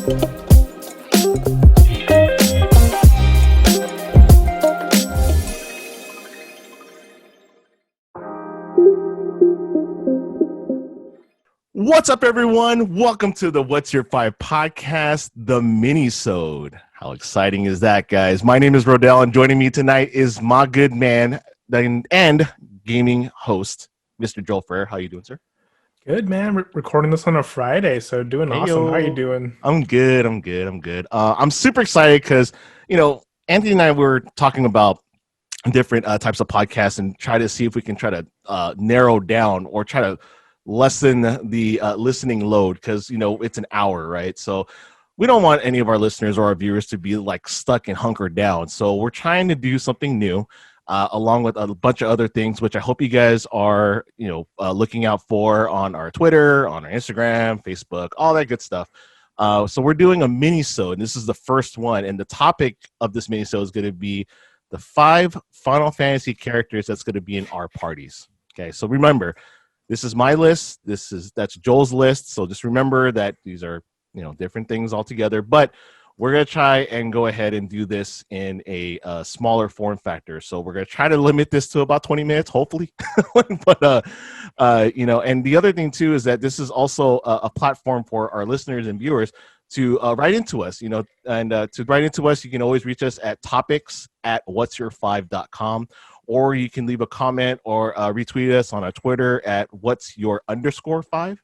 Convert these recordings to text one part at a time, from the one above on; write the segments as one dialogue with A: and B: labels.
A: What's up, everyone? Welcome to the What's Your Five podcast, the Minisode. How exciting is that, guys? My name is Rodel, and joining me tonight is my good man and gaming host, Mr. Joel Frere. How you doing, sir?
B: Good, man. We're recording this on a Friday, so doing awesome. How are you doing?
A: I'm good. I'm super excited because, Anthony and I were talking about different types of podcasts and try to see if we can try to narrow down or try to lessen the listening load because, it's an hour, right? So we don't want any of our listeners or our viewers to be like stuck and hunkered down. So we're trying to do something new along with a bunch of other things, which I hope you guys are, looking out for on our Twitter, on our Instagram, Facebook, all that good stuff. So we're doing a mini-sode, and this is the first one. And the topic of this mini-sode is going to be the 5 Final Fantasy characters that's going to be in our parties. Okay, so remember, this is my list. That's Joel's list. So just remember that these are, different things altogether. But we're going to try and go ahead and do this in a smaller form factor. So we're going to try to limit this to about 20 minutes, hopefully. But, and the other thing, too, is that this is also a platform for our listeners and viewers to write into us, and to write into us, you can always reach us at topics@whatsyour5.com. Or you can leave a comment or retweet us on our Twitter at whatsyour_5.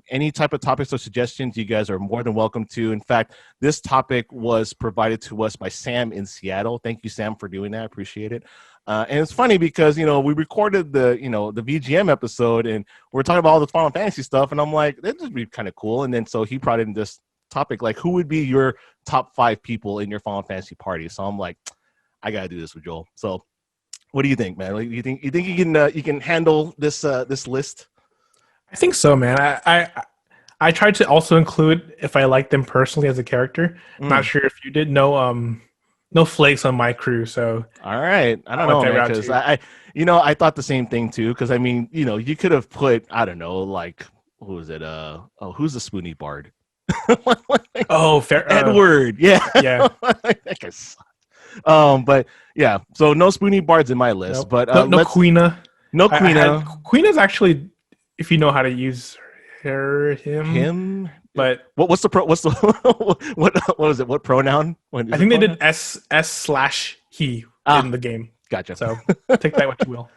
A: Any type of topics or suggestions, you guys are more than welcome to. In fact, this topic was provided to us by Sam in Seattle. Thank you, Sam, for doing that. I appreciate it. And it's funny because, we recorded the VGM episode and we're talking about all the Final Fantasy stuff. And I'm like, this would be kind of cool. And then so he brought in this topic, like, who would be your top 5 people in your Final Fantasy party? So I'm like, I got to do this with Joel. So what do you think, man? You think you can handle this list?
B: I think so, man. I tried to also include if I like them personally as a character. Not sure if you did. No flakes on my crew. So
A: all right, I don't know, man, because I thought the same thing too. Because I mean, you could have put, I don't know, like, who is it? Who's the spoony bard?
B: Fair.
A: Edward. Yeah. That guy sucks. But yeah, so no spoony bards in my list.
B: Nope.
A: But
B: no Queena.
A: No Queena.
B: Queena's actually, if you know how to use him. But
A: what was it? What pronoun?
B: I think they did S/he in the game.
A: Gotcha.
B: So take that what you will.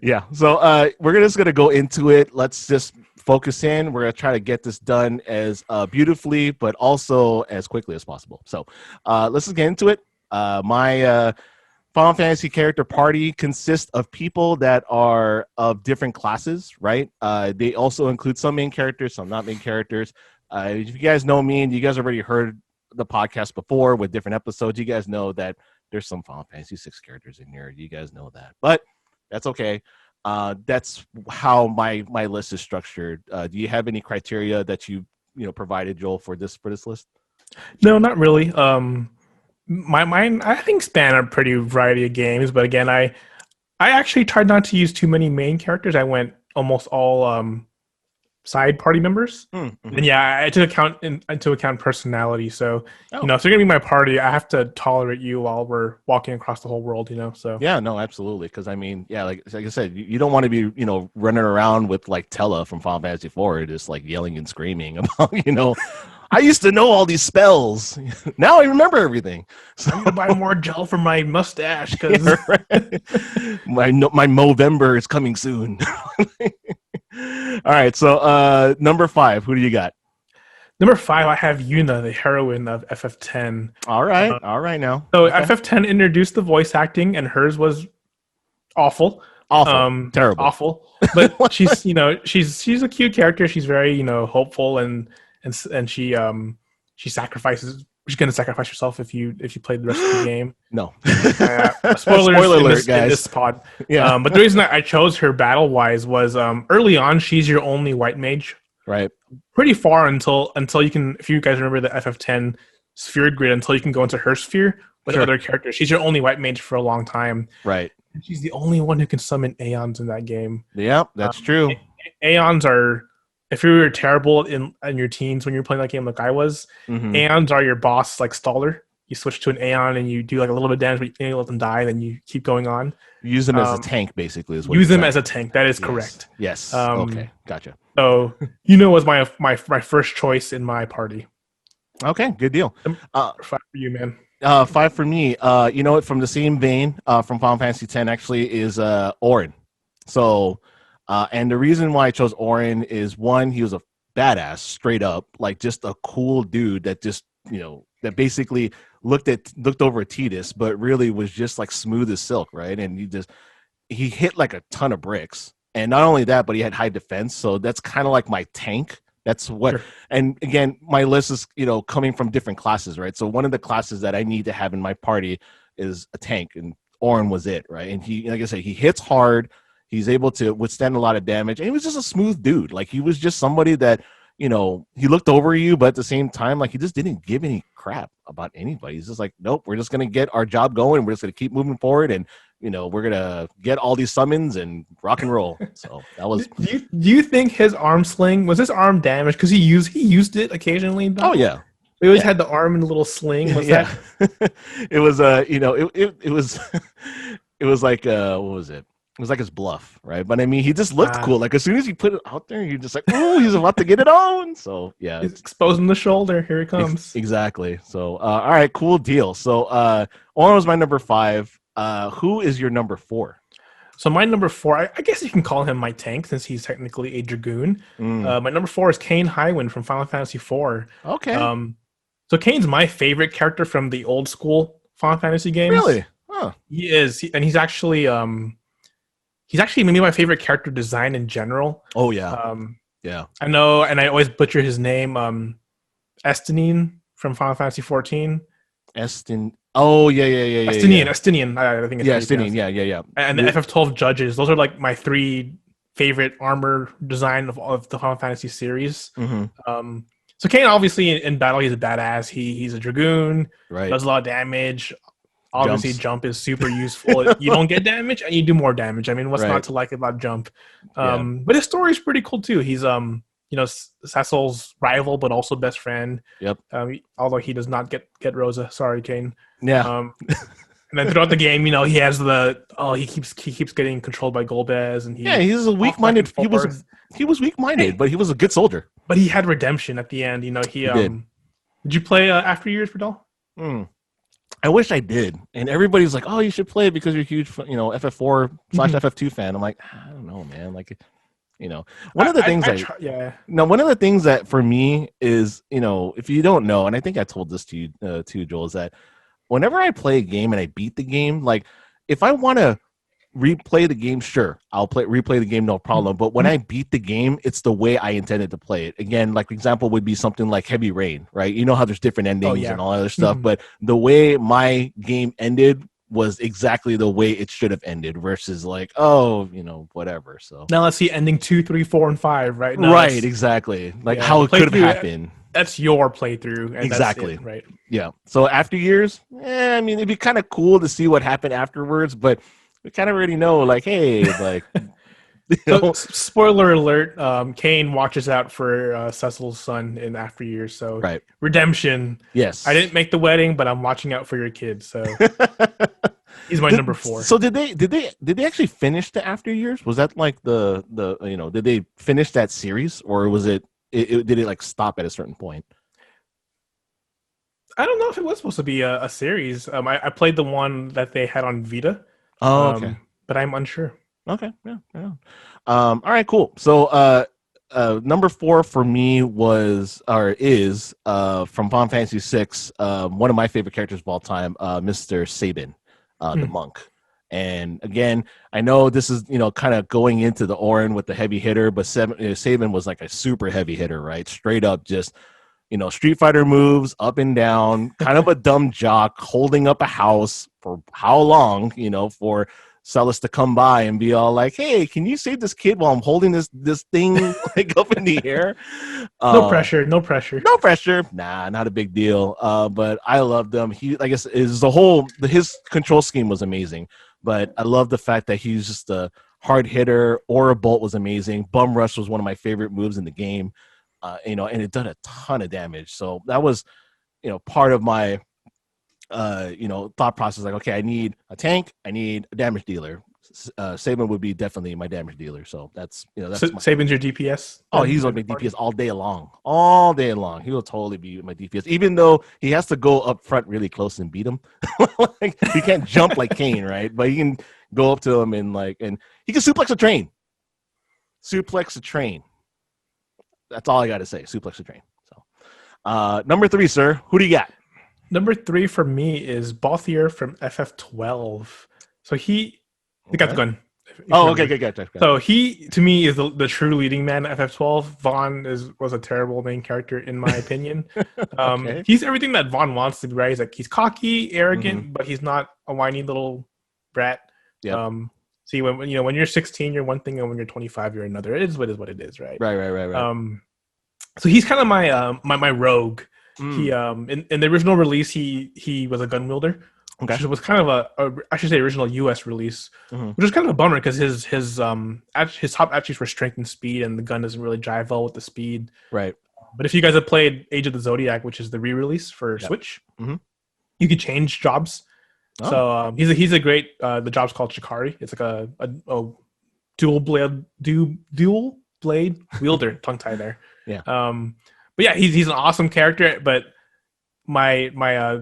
A: Yeah. So we're just gonna go into it. Let's just focus in. We're gonna try to get this done as beautifully, but also as quickly as possible. So let's just get into it. My Final Fantasy character party consists of people that are of different classes, right? They also include some main characters, some not main characters. If you guys know me and you guys already heard the podcast before with different episodes, you guys know that there's some Final Fantasy 6 characters in here. You guys know that, but that's okay. That's how my list is structured. Do you have any criteria that you provided, Joel, for this list?
B: No, not really. Mine, I think, span a pretty variety of games, but again, I actually tried not to use too many main characters. I went almost all side party members, and yeah, I took into account personality. So if you're gonna be my party, I have to tolerate you while we're walking across the whole world. So
A: yeah, no, absolutely, because I mean, yeah, like I said, you don't want to be running around with like Tella from Final Fantasy IV, just like yelling and screaming about I used to know all these spells. Now I remember everything. So
B: I'm gonna buy more gel for my mustache because
A: my Movember is coming soon. All right, so number 5, who do you got?
B: Number 5, I have Yoona, the heroine of FF10.
A: All right now.
B: So okay. FF10 introduced the voice acting, and hers was awful.
A: Terrible.
B: Awful. But she's she's a cute character. She's very hopeful and she sacrifices. She's gonna sacrifice herself if you play the rest of the game.
A: No.
B: Spoiler
A: alert, guys.
B: In this pod.
A: Yeah.
B: But the reason I chose her battle wise was early on she's your only white mage.
A: Right.
B: Pretty far until you can, if you guys remember the FF10 sphere grid, until you can go into her sphere with other characters. She's your only white mage for a long time.
A: Right.
B: And she's the only one who can summon Aeons in that game.
A: Yeah, that's true.
B: Aeons are if you were terrible in your teens when you're playing that game like I was, Aeons are your boss like staller. You switch to an Aeon and you do like a little bit of damage, but you can't let them die. Then you keep going on.
A: Use them as a tank, basically. Is what
B: use them as a tank. That is correct.
A: Yes. Okay. Gotcha.
B: So Yoona was my first choice in my party.
A: Okay. Good deal.
B: 5 for you, man.
A: 5 for me. You know what? From the same vein, from Final Fantasy X, actually, is Ornn. So, and the reason why I chose Ornn is, one, he was a badass, straight up, like just a cool dude that just, that basically looked over at Tidus, but really was just like smooth as silk, right? And he hit like a ton of bricks, and not only that, but he had high defense. So that's kind of like my tank. That's what, sure. And again, my list is, coming from different classes, right? So one of the classes that I need to have in my party is a tank, and Ornn was it, right? And he, like I said, he hits hard. He's able to withstand a lot of damage, and he was just a smooth dude. Like, he was just somebody that, he looked over you, but at the same time, like, he just didn't give any crap about anybody. He's just like, nope, we're just going to get our job going. We're just going to keep moving forward, and, we're going to get all these summons and rock and roll. So that was...
B: Do you think his arm sling, was his arm damaged? Because he used it occasionally?
A: Oh, yeah.
B: We always had the arm in a little sling. Was that?
A: It was, it was like, what was it? It was like his bluff, right? But I mean, he just looked cool. Like, as soon as he put it out there, you're just like, oh, he's about to get it on. So yeah,
B: he's exposing the shoulder. Here it comes.
A: Exactly. So all right, cool deal. So Ornn was my number 5. Who is your number 4?
B: So my number 4, I guess you can call him my tank, since he's technically a dragoon. My number 4 is Kain Highwind from Final Fantasy IV.
A: Okay.
B: So Kain's my favorite character from the old school Final Fantasy games.
A: Really? Huh.
B: He is, and he's actually maybe my favorite character design in general.
A: Oh yeah. Yeah.
B: I know, and I always butcher his name. Estinine from Final Fantasy XIV.
A: Oh yeah.
B: Estinian. I think it's
A: Estinian. Yeah.
B: And the FF12 judges. Those are like my 3 favorite armor design of the Final Fantasy series. So Kain, obviously, in battle, he's a badass. He's a dragoon.
A: Right.
B: Does a lot of damage. Obviously, jump is super useful. You don't get damage, and you do more damage. I mean, what's not to like about jump? But his story is pretty cool too. He's Cecil's rival, but also best friend.
A: Yep.
B: Although he does not get Rosa. Sorry, Kain.
A: Yeah.
B: And then throughout the game, he has he keeps getting controlled by Golbez, and
A: he's a weak-minded. He was weak-minded, but he was a good soldier.
B: But he had redemption at the end. He did. Did you play After Years, Rodel?
A: I wish I did. And everybody's like, "Oh, you should play it because you're a huge, FF4 / FF2 fan." I'm like, I don't know, man. Like, one of the things one of the things that for me is, if you don't know, and I think I told this to you too, Joel, is that whenever I play a game and I beat the game, like, if I want to replay the game, sure, I'll replay the game, no problem. But when I beat the game, it's the way I intended to play it. Again, like, example would be something like Heavy Rain, right? You know how there's different endings and all that other stuff, but the way my game ended was exactly the way it should have ended, versus like, whatever. So
B: now let's see ending 2, 3, 4, and 5, right? Now
A: right, exactly. Like how it could have happened.
B: That's your playthrough. And
A: exactly.
B: That's it, right.
A: Yeah. So After Years, I mean, it'd be kind of cool to see what happened afterwards, but we kind of already know, like, hey, like,
B: So, spoiler alert, Kain watches out for Cecil's son in After Years. So redemption.
A: Yes.
B: I didn't make the wedding, but I'm watching out for your kid. So he's my number 4.
A: So did they actually finish the After Years? Was that like the did they finish that series, or was did it like stop at a certain point?
B: I don't know if it was supposed to be a series. I played the one that they had on Vita.
A: Oh, okay.
B: But I'm unsure.
A: Okay. Yeah. All right, cool. So number 4 for me is from Final Fantasy VI, one of my favorite characters of all time, Mr. Sabin, the monk. And again, I know this is, kind of going into the Ornn with the heavy hitter, but Sabin was like a super heavy hitter, right? Straight up just, Street Fighter moves up and down, kind of a dumb jock holding up a house for how long, for Celis to come by and be all like, "Hey, can you save this kid while I'm holding this thing like up in the air?"
B: No pressure.
A: Nah, not a big deal. But I loved him. He, I guess, his control scheme was amazing. But I love the fact that he's just a hard hitter. Aura Bolt was amazing. Bum Rush was one of my favorite moves in the game. And it did a ton of damage. So that was, part of my, thought process. Like, okay, I need a tank. I need a damage dealer. Saban would be definitely my damage dealer. So that's
B: Saban's your DPS.
A: Oh, he's on my DPS all day long. All day long. He will totally be my DPS, even though he has to go up front really close and beat him. Like, he can't jump like Kane, right? But he can go up to him and he can suplex a train. Suplex a train. That's all I got to say. Suplex a train. So, number 3, sir. Who do you got?
B: Number 3 for me is Balthier from FF12. So he got the gun.
A: Oh, okay, good.
B: So he, to me, is the true leading man at FF12. Vaughn was a terrible main character, in my opinion.
A: Okay.
B: He's everything that Vaughn wants to be, right? He's like, he's cocky, arrogant, but he's not a whiny little brat.
A: Yeah.
B: See, when you're 16, you're one thing, and when you're 25, you're another. It is what it is, right?
A: Right.
B: So he's kind of my rogue. He in the original release, he was a gun wielder.
A: Okay.
B: Which was kind of I should say original US release, which was kind of a bummer because his top attributes were strength and speed, and the gun doesn't really jive well with the speed.
A: Right.
B: But if you guys have played Age of the Zodiac, which is the re-release for Switch, you could change jobs. Oh. So he's a great. The job's called Jakari. It's like a dual blade wielder. Tongue tie there.
A: Yeah.
B: But yeah, he's an awesome character. But my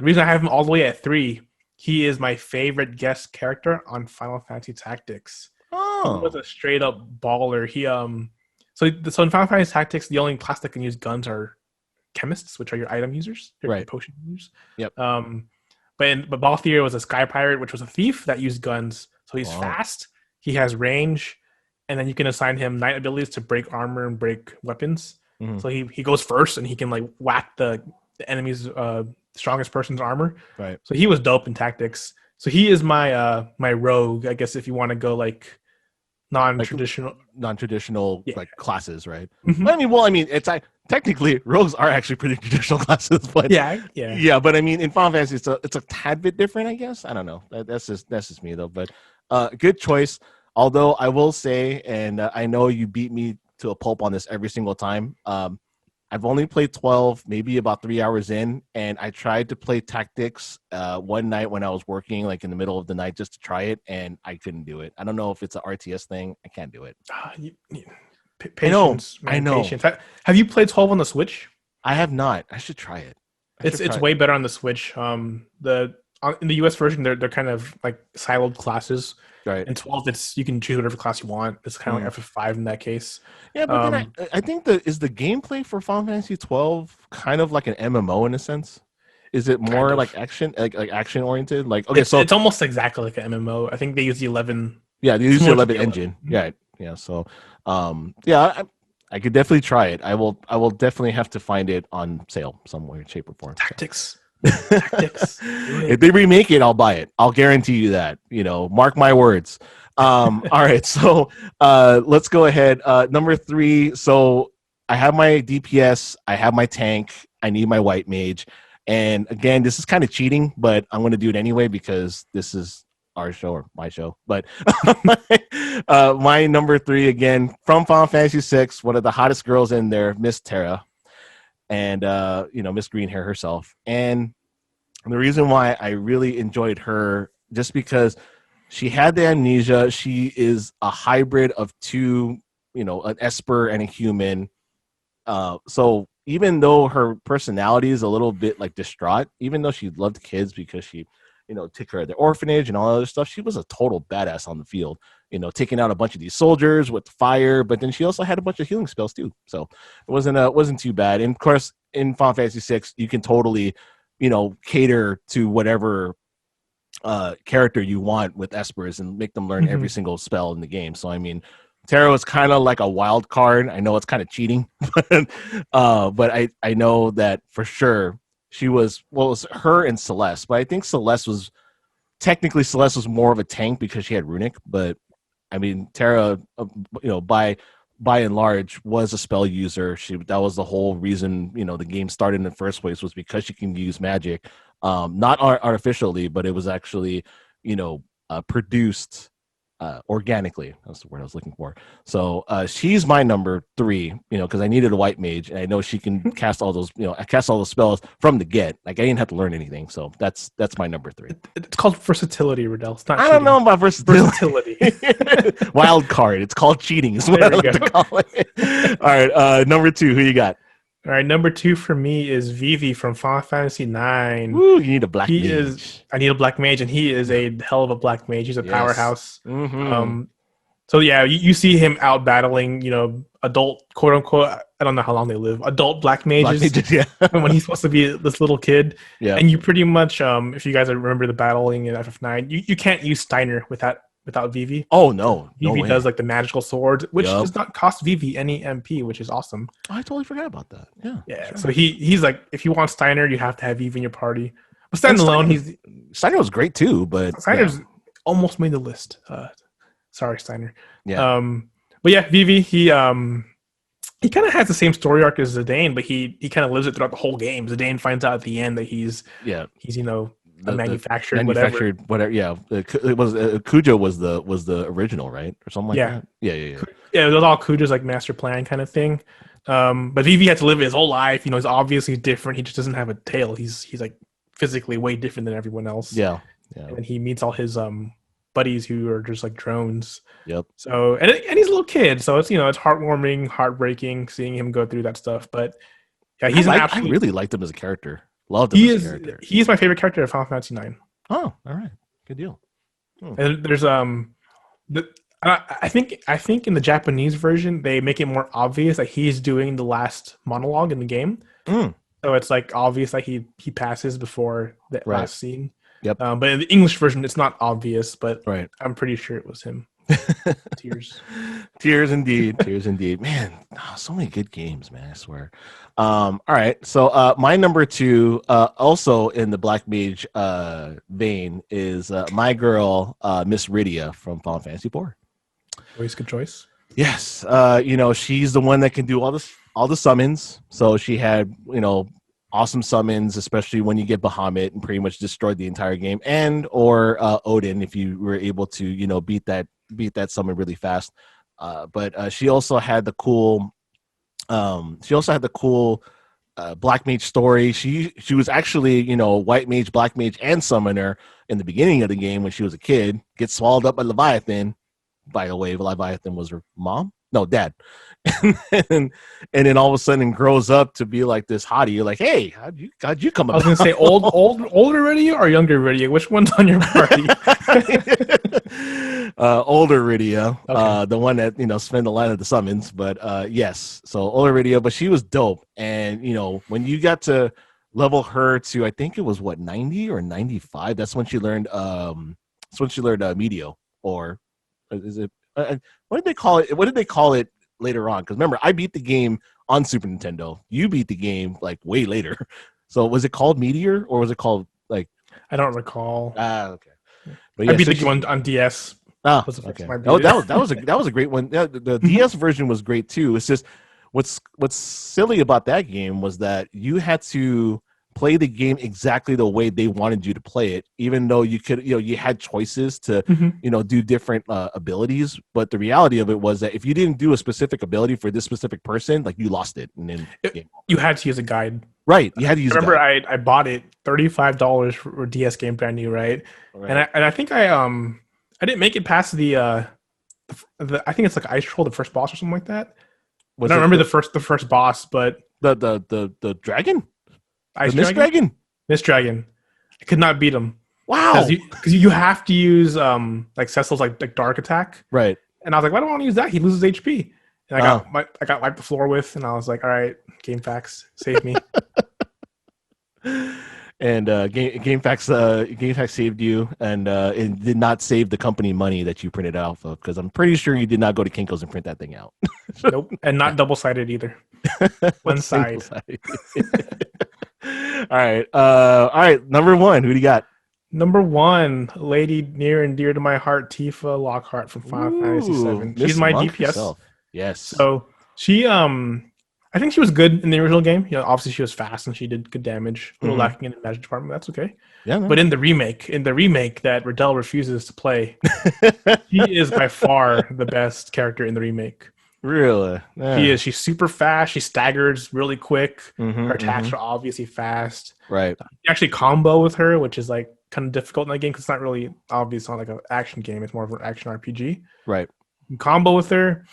B: reason I have him all the way at 3. He is my favorite guest character on Final Fantasy Tactics.
A: Oh,
B: he was a straight up baller. He so in Final Fantasy Tactics, the only class that can use guns are chemists, which are your item users, your potion users.
A: Yep.
B: But Balthier was a sky pirate, which was a thief that used guns. So he's fast. He has range, and then you can assign him knight abilities to break armor and break weapons. So he goes first, and he can whack the enemy's strongest person's armor.
A: Right. So
B: he was dope in Tactics. So he is my my rogue, I guess, if you want to go non-traditional
A: classes, right? I mean, it's technically rogues are actually pretty traditional classes, but but I mean, in Final Fantasy, it's a tad bit different, I guess. I don't know. That's just me though. But good choice. Although I will say, and I know you beat me to a pulp on this every single time. I've only played 12, maybe about 3 hours in, and I tried to play Tactics one night when I was working, in the middle of the night, just to try it, and I couldn't do it. I don't know if it's an RTS thing. I can't do it.
B: Patience.
A: I know.
B: Patience. Have you played 12 on the Switch?
A: I have not. I should try it.
B: It's way better on the Switch. In the US version, they're kind of siloed classes.
A: Right.
B: In 12, you can choose whatever class you want. It's kind of like FF5 in that case.
A: Yeah, but then I think is the gameplay for Final Fantasy 12 kind of like an MMO in a sense? Is it more action, like action oriented?
B: It's almost exactly like an MMO. I think they use the 11.
A: Yeah, they use the 11 engine. Yeah. So, I could definitely try it. I will definitely have to find it on sale somewhere, shape or form.
B: Tactics. Tactics.
A: If they remake it, I'll buy it. I'll guarantee you that. Mark my words. All right, so let's go ahead. Number 3. So I have my DPS. I have my tank. I need my white mage. And again, this is kind of cheating, but I'm going to do it anyway because this is our show or my show. But my number 3 again from Final Fantasy VI, one of the hottest girls in there, Miss Terra. And Miss Green Hair herself. And the reason why I really enjoyed her, just because she had the amnesia. She is a hybrid of two, an Esper and a human. So even though her personality is a little bit distraught, even though she loved kids because she, took care of the orphanage and all that other stuff, she was a total badass on the field. Taking out a bunch of these soldiers with fire, but then she also had a bunch of healing spells too. So it wasn't too bad. And of course, in Final Fantasy VI, you can totally, cater to whatever character you want with Espers and make them learn every single spell in the game. So I mean, Terra was kind of like a wild card. I know it's kind of cheating, but I know that for sure she was. Well, it was her and Celeste, but I think Celeste was more of a tank because she had runic, but I mean, Terra, by and large, was a spell user. That was the whole reason, the game started in the first place, was because she can use magic, not artificially, but it was actually, produced organically. That's the word I was looking for. So she's my number 3, because I needed a white mage, and I know she can cast all those, cast all those spells from the get. Like I didn't have to learn anything. So that's my number 3.
B: It's called versatility, Rodel. It's not.
A: I don't know about versatility. Wild card. It's called cheating. Is what I like to call it. All right, number 2. Who you got?
B: All right, number 2 for me is Vivi from Final Fantasy 9.
A: Ooh, you need a black mage.
B: I need a black mage, and he is a hell of a black mage. He's a powerhouse.
A: Mm-hmm.
B: So yeah, you see him out battling, adult, quote unquote. I don't know how long they live. Adult black mages. When he's supposed to be this little kid. Yeah. And you pretty much, if you guys remember the battling in FF9, you can't use Steiner without Vivi.
A: Oh no,
B: Vivi does like the magical swords, which does not cost Vivi any MP, which is awesome.
A: I totally forgot about that. Yeah.
B: Sure. So he's like, if you want Steiner, you have to have Vivi in your party. But standalone,
A: Steiner was great too, but
B: Steiner's almost made the list. Sorry, Steiner.
A: Yeah.
B: But yeah, Vivi, he kind of has the same story arc as Zidane, but he kind of lives it throughout the whole game. Zidane finds out at the end that he's manufactured
A: whatever. Yeah, it was Kujo was the original, right, or something like that. Yeah.
B: Yeah, it was all Kujo's like master plan kind of thing. But Vivi had to live his whole life. He's obviously different. He just doesn't have a tail. He's like physically way different than everyone else.
A: Yeah.
B: And he meets all his buddies who are just like drones.
A: Yep.
B: So and he's a little kid, so it's it's heartwarming, heartbreaking seeing him go through that stuff. But yeah, I
A: really liked him as a character. Loved him as a character.
B: He's my favorite character of Final Fantasy 9.
A: Oh, all right, good deal.
B: And there's I think in the Japanese version they make it more obvious that he's doing the last monologue in the game. So it's like obvious that he passes before the last scene.
A: Yep.
B: But in the English version, it's not obvious, but I'm pretty sure it was him.
A: Tears indeed. Man, so many good games, man, I swear. All right, so my number 2, also in the black mage vein, is my girl Miss Rydia from Final Fantasy 4.
B: Always good choice.
A: Yes. She's the one that can do all the summons. So she had awesome summons, especially when you get Bahamut and pretty much destroyed the entire game, and or Odin if you were able to beat that summon really fast. But she also had the cool black mage story. She was actually white mage, black mage, and summoner in the beginning of the game when she was a kid. Gets swallowed up by Leviathan. By the way, Leviathan was her mom. No, dad. and then all of a sudden grows up to be like this hottie. You're like, hey, how'd you come about?
B: I was gonna say older Rydia or younger Rydia? Which one's on your party?
A: Older Rydia, the one that spent a lot of the summons. But yes, so older Rydia, but she was dope. And when you got to level her to, I think it was 90 or 95. That's when she learned. Medio, or is it? What did they call it? What did they call it later on? Because remember, I beat the game on Super Nintendo. You beat the game like way later. So was it called Meteor or was it called like?
B: I don't recall.
A: Okay. But yeah,
B: I beat the game on DS.
A: Oh, okay. That was a great one. Yeah, the DS version was great too. It's just what's silly about that game was that you had to play the game exactly the way they wanted you to play it, even though you could, you had choices to, do different abilities. But the reality of it was that if you didn't do a specific ability for this specific person, like you lost it. And then
B: you had to use a guide.
A: Right. You had to use
B: a guide. I bought it $35 for a DS game brand new, right? And I think I didn't make it past the I think it's like Ice Troll, the first boss or something like that. I don't remember the first boss, but
A: the dragon?
B: Miss Dragon. I could not beat him.
A: Wow.
B: Because you have to use like Cecil's like dark attack.
A: Right.
B: And I was like, why do I want to use that? He loses HP. And I got wiped the floor with, and I was like, all right, GameFAQs, save me.
A: And GameFAQs saved you, and it did not save the company money that you printed out of, because I'm pretty sure you did not go to Kinko's and print that thing out.
B: Nope, and not double-sided either. One side.
A: All right. Number 1, who do you got?
B: Number 1, lady near and dear to my heart, Tifa Lockhart from Final Fantasy VII. She's my DPS.
A: Herself. Yes.
B: So she I think she was good in the original game. You know, obviously she was fast and she did good damage. A little lacking in the magic department. That's okay.
A: Yeah, man.
B: But in the remake that Rodel refuses to play, she is by far the best character in the remake.
A: Really? Yeah.
B: She is. She's super fast. She staggers really quick.
A: Mhm,
B: Her attacks
A: mhm.
B: are obviously fast.
A: Right.
B: You actually combo with her, which is like kind of difficult in that game because it's not really obvious. It's not like an action game. It's more of an action RPG.
A: Right.
B: You combo with her.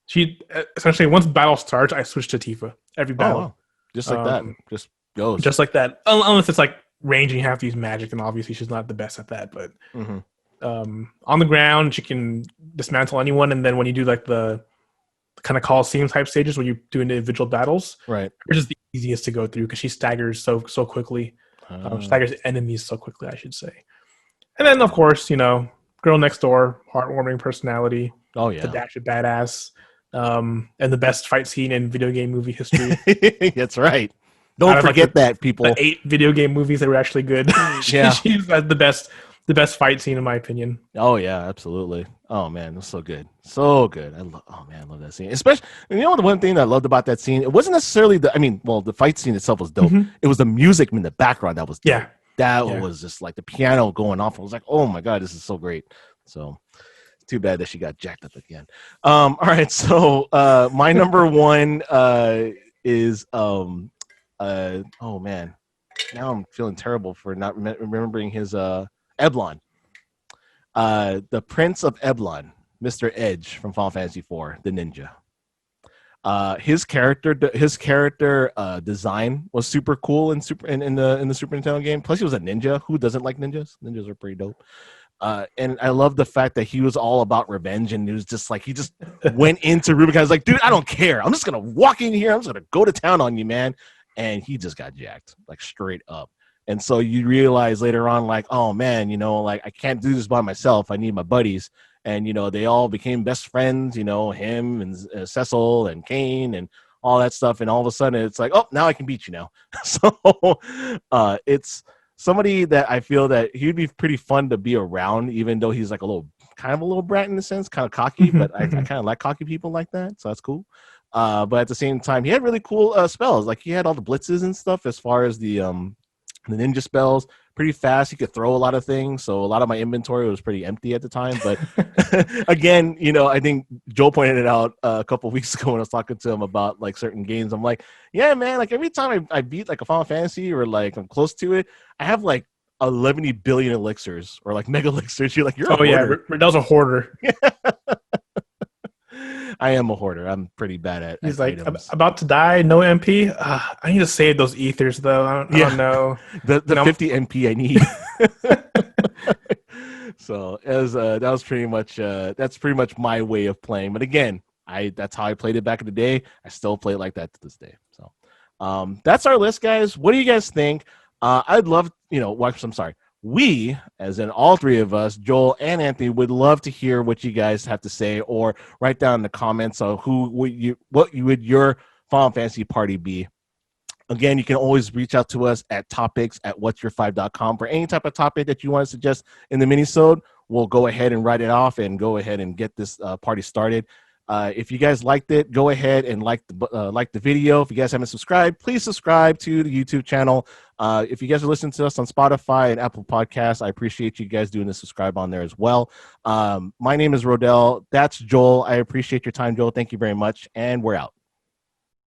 B: She essentially, once battle starts, I switch to Tifa every
A: Oh,
B: battle.
A: wow. Just like that. Just goes.
B: Just like that. Unless it's like range and you have to use magic, and obviously she's not the best at that. But
A: Mhm.
B: on the ground, she can dismantle anyone. And then when you do like the kind of Coliseum type stages where you do individual battles,
A: Right.
B: which is the easiest to go through because she staggers so quickly. Staggers enemies so quickly, I should say. And then, of course, you know, girl next door, heartwarming personality.
A: Oh yeah.
B: The dash of badass. And the best fight scene in video game movie history.
A: That's right. Don't forget that, people.
B: The 8 video game movies that were actually good.
A: Yeah.
B: She's the best fight scene in my opinion.
A: Oh yeah, absolutely. Oh man, that's so good, so good. I love that scene. Especially, you know, the one thing that I loved about that scene, it wasn't necessarily the fight scene itself was dope.
B: Mhm.
A: It was the music in the background that was dope.
B: Yeah.
A: That
B: Yeah.
A: was just like the piano going off. I was like, oh my god, this is so great. So it's too bad that she got jacked up again. All right, so my number one is oh man, now I'm feeling terrible for not remembering his Eblon. The Prince of Eblon, Mr. Edge from Final Fantasy IV, the ninja. His character design was super cool in the Super Nintendo game. Plus, he was a ninja. Who doesn't like ninjas? Ninjas are pretty dope. And I love the fact that he was all about revenge, and he was just like, he just went into Rubicon. I was like, dude, I don't care. I'm just gonna walk in here. I'm just gonna go to town on you, man. And he just got jacked, like straight up. And so you realize later on, like, oh man, you know, like I can't do this by myself. I need my buddies. And, you know, they all became best friends, you know, him and Cecil and Kane and all that stuff. And all of a sudden it's like, oh, now I can beat you now. So it's somebody that I feel that he'd be pretty fun to be around, even though he's like a little brat in a sense, kind of cocky, but I kind of like cocky people like that. So that's cool. But at the same time, he had really cool spells. Like he had all the blitzes and stuff as far as the ninja spells, pretty fast. He could throw a lot of things. So a lot of my inventory was pretty empty at the time. But again, you know, I think Joel pointed it out a couple of weeks ago when I was talking to him about like certain games. I'm like, yeah, man, like every time I beat like a Final Fantasy or like I'm close to it, I have like 11 billion elixirs or like mega elixirs. You're like, you're a hoarder.
B: Rodel's a hoarder.
A: I am a hoarder. I'm pretty bad at
B: He's like
A: items.
B: about to die, no MP. I need to save those ethers though. I don't know
A: the 50 MP I need. So that was pretty much that's pretty much my way of playing. But again, that's how I played it back in the day. I still play it like that to this day. So that's our list, guys. What do you guys think? I'd love, you know, I'm sorry. We, as in all three of us, Joel and Anthony, would love to hear what you guys have to say, or write down in the comments on what would your Final Fantasy party be. Again, you can always reach out to us at topics@whatsyour5.com for any type of topic that you want to suggest in the minisode. We'll go ahead and write it off and go ahead and get this party started. If you guys liked it, go ahead and like the video. If you guys haven't subscribed, please subscribe to the YouTube channel. If you guys are listening to us on Spotify and Apple Podcasts, I appreciate you guys doing the subscribe on there as well. My name is Rodel. That's Joel. I appreciate your time, Joel. Thank you very much. And we're out.